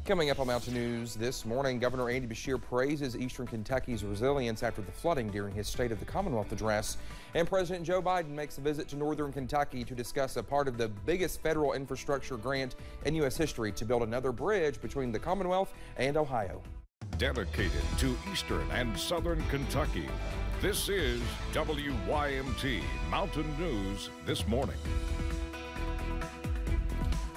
Coming up on Mountain News this morning, Governor Andy Beshear praises Eastern Kentucky's resilience after the flooding during his State of the Commonwealth address. And President Joe Biden makes a visit to Northern Kentucky to discuss a part of the biggest federal infrastructure grant in U.S. history to build another bridge between the Commonwealth and Ohio. Dedicated to Eastern and Southern Kentucky, this is WYMT Mountain News this morning.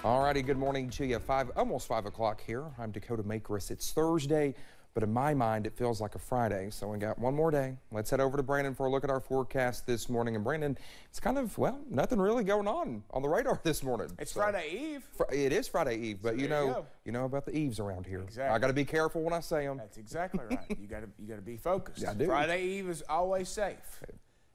Alrighty, good morning to you. Almost 5 o'clock here. I'm Dakota Makris. It's Thursday, but in my mind, it feels like a Friday. So we got one more day. Let's head over to Brandon for a look at our forecast this morning. And Brandon, it's kind of, well, nothing really going on the radar this morning. It's Friday Eve. It is Friday Eve, but so you know about the eves around here. Exactly. I got to be careful when I say them. That's exactly right. You got to be focused. Yeah, I do. Friday Eve is always safe.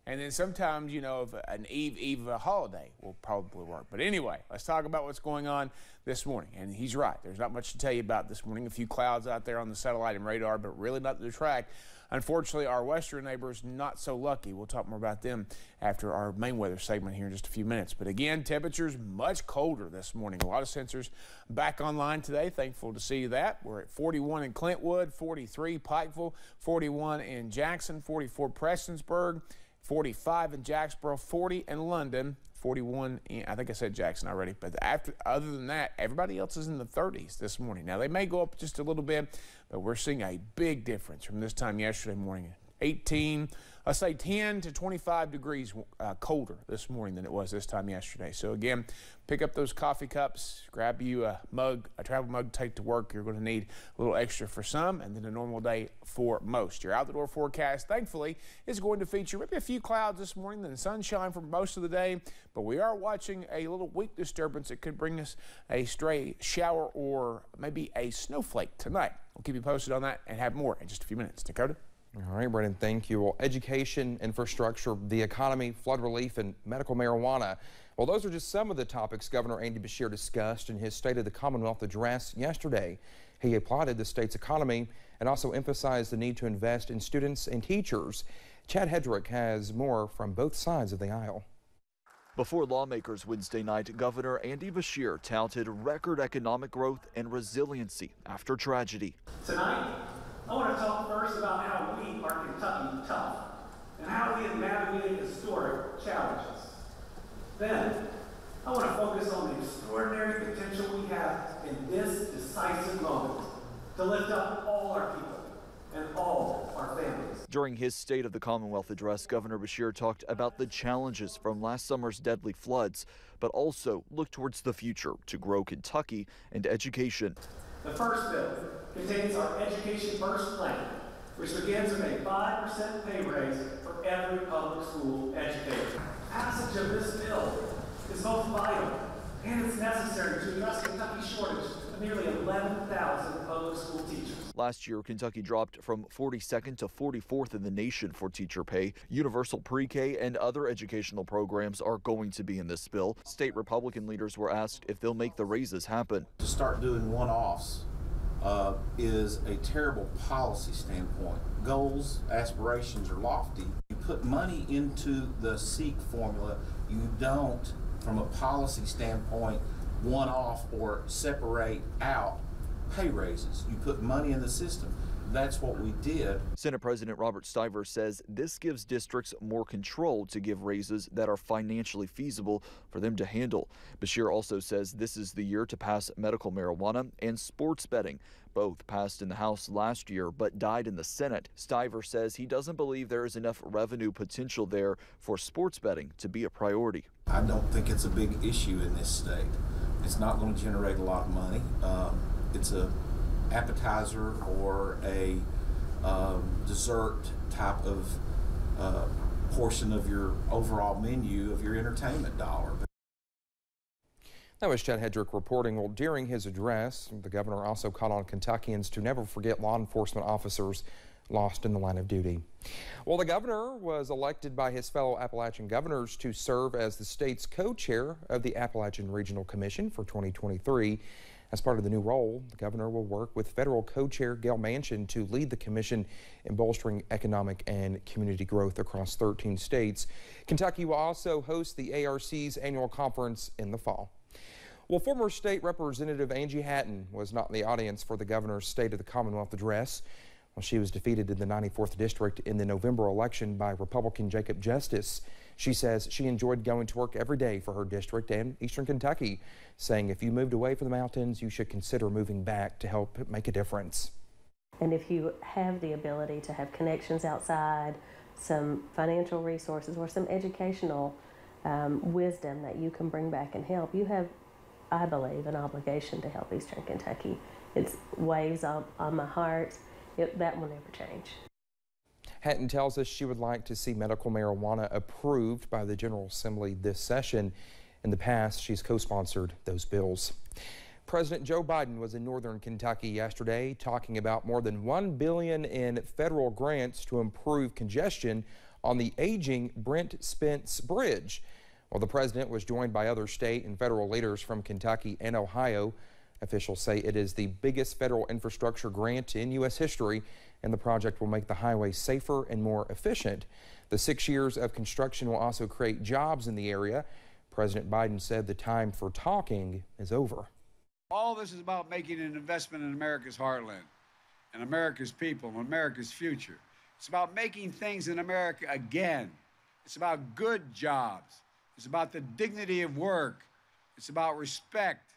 And then sometimes, you know, an eve of a holiday will probably work. But anyway, let's talk about what's going on this morning. And he's right. There's not much to tell you about this morning. A few clouds out there on the satellite and radar, but really not to track. Unfortunately, our western neighbors not so lucky. We'll talk more about them after our main weather segment here in just a few minutes. But again, temperatures much colder this morning. A lot of sensors back online today. Thankful to see that. We're at 41 in Clintwood, 43 Pikeville, 41 in Jackson, 44 Prestonsburg, 45 in Jacksboro, 40 in London, 41 in, I think I said Jackson already, but other than that, everybody else is in the 30s this morning. Now, they may go up just a little bit, but we're seeing a big difference from this time yesterday morning. 18, let's say 10 to 25 degrees colder this morning than it was this time yesterday. So again, pick up those coffee cups, grab you a mug, a travel mug to take to work. You're going to need a little extra for some, and then a normal day for most. Your out-the-door forecast, thankfully, is going to feature maybe a few clouds this morning, then sunshine for most of the day, but we are watching a little weak disturbance that could bring us a stray shower or maybe a snowflake tonight. We'll keep you posted on that and have more in just a few minutes. Dakota? All right, Brendan, thank you. Well, education, infrastructure, the economy, flood relief, and medical marijuana. Well, those are just some of the topics Governor Andy Beshear discussed in his State of the Commonwealth address yesterday. He applauded the state's economy and also emphasized the need to invest in students and teachers. Chad Hedrick has more from both sides of the aisle. Before lawmakers Wednesday night, Governor Andy Beshear touted record economic growth and resiliency after tragedy. Tonight, I want to talk first about how we are Kentucky tough and how we have navigated historic challenges. Then, I want to focus on the extraordinary potential we have in this decisive moment to lift up all our people and all our families. During his State of the Commonwealth address, Governor Beshear talked about the challenges from last summer's deadly floods, but also looked towards the future to grow Kentucky and education. The first bill contains our Education First plan, which begins with a 5% pay raise for every public school educator. Passage of this bill is both vital and it's necessary to address Kentucky's shortage of nearly 11,000 public school teachers. Last year, Kentucky dropped from 42nd to 44th in the nation for teacher pay. Universal pre-K and other educational programs are going to be in this bill. State Republican leaders were asked if they'll make the raises happen. To start doing one-offs is a terrible policy standpoint. Goals, aspirations are lofty. You put money into the SEEK formula, you don't, from a policy standpoint, one-off or separate out pay raises. You put money in the system. That's what we did. Senate President Robert Stiver says this gives districts more control to give raises that are financially feasible for them to handle. Beshear also says this is the year to pass medical marijuana and sports betting. Both passed in the House last year but died in the Senate. Stiver says he doesn't believe there is enough revenue potential there for sports betting to be a priority. I don't think it's a big issue in this state. It's not going to generate a lot of money. It's a appetizer or a dessert type of portion of your overall menu of your entertainment dollar. That was Chad Hedrick reporting. Well, during his address, the governor also called on Kentuckians to never forget law enforcement officers lost in the line of duty. Well, the governor was elected by his fellow Appalachian governors to serve as the state's co-chair of the Appalachian Regional Commission for 2023. As part of the new role, the governor will work with federal co-chair Gail Manchin to lead the commission in bolstering economic and community growth across 13 states. Kentucky will also host the ARC's annual conference in the fall. Well, former state representative Angie Hatton was not in the audience for the governor's State of the Commonwealth address. Well, she was defeated in the 94th district in the November election by Republican Jacob Justice. She says she enjoyed going to work every day for her district and Eastern Kentucky, saying if you moved away from the mountains, you should consider moving back to help make a difference. And if you have the ability to have connections outside, some financial resources or some educational wisdom that you can bring back and help, you have, I believe, an obligation to help Eastern Kentucky. It's waves on my heart. That will never change. Hatton tells us she would like to see medical marijuana approved by the General Assembly this session. In the past, she's co-sponsored those bills. President Joe Biden was in northern Kentucky yesterday talking about more than $1 billion in federal grants to improve congestion on the aging Brent Spence Bridge. Well, the president was joined by other state and federal leaders from Kentucky and Ohio. Officials say it is the biggest federal infrastructure grant in U.S. history, and the project will make the highway safer and more efficient. The 6 years of construction will also create jobs in the area. President Biden said the time for talking is over. All this is about making an investment in America's heartland and America's people and America's future. It's about making things in America again. It's about good jobs. It's about the dignity of work. It's about respect.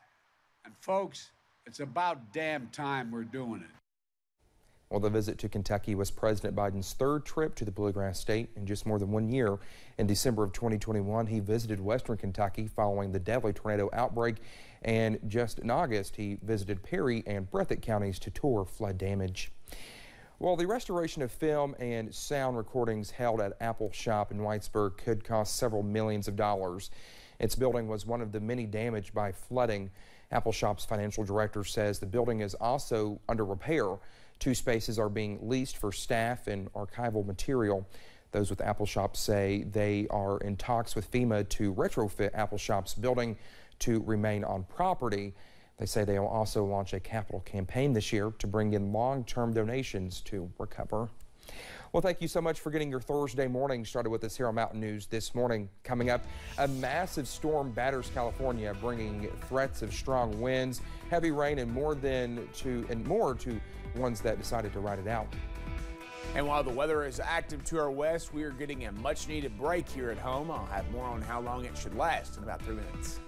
And folks, it's about damn time we're doing it. Well, the visit to Kentucky was President Biden's third trip to the Bluegrass State in just more than 1 year. In December of 2021, he visited western Kentucky following the deadly tornado outbreak. And just in August, he visited Perry and Breathitt counties to tour flood damage. Well, the restoration of film and sound recordings held at Apple Shop in Whitesburg could cost several millions of dollars. Its building was one of the many damaged by flooding. Apple Shop's financial director says the building is also under repair. 2 spaces are being leased for staff and archival material. Those with Apple Shop say they are in talks with FEMA to retrofit Apple Shop's building to remain on property. They say they will also launch a capital campaign this year to bring in long-term donations to recover. Well, thank you so much for getting your Thursday morning started with us here on Mountain News this morning. Coming up, a massive storm batters California, bringing threats of strong winds, heavy rain, and more to ones that decided to ride it out. And while the weather is active to our west, we are getting a much-needed break here at home. I'll have more on how long it should last in about 3 minutes.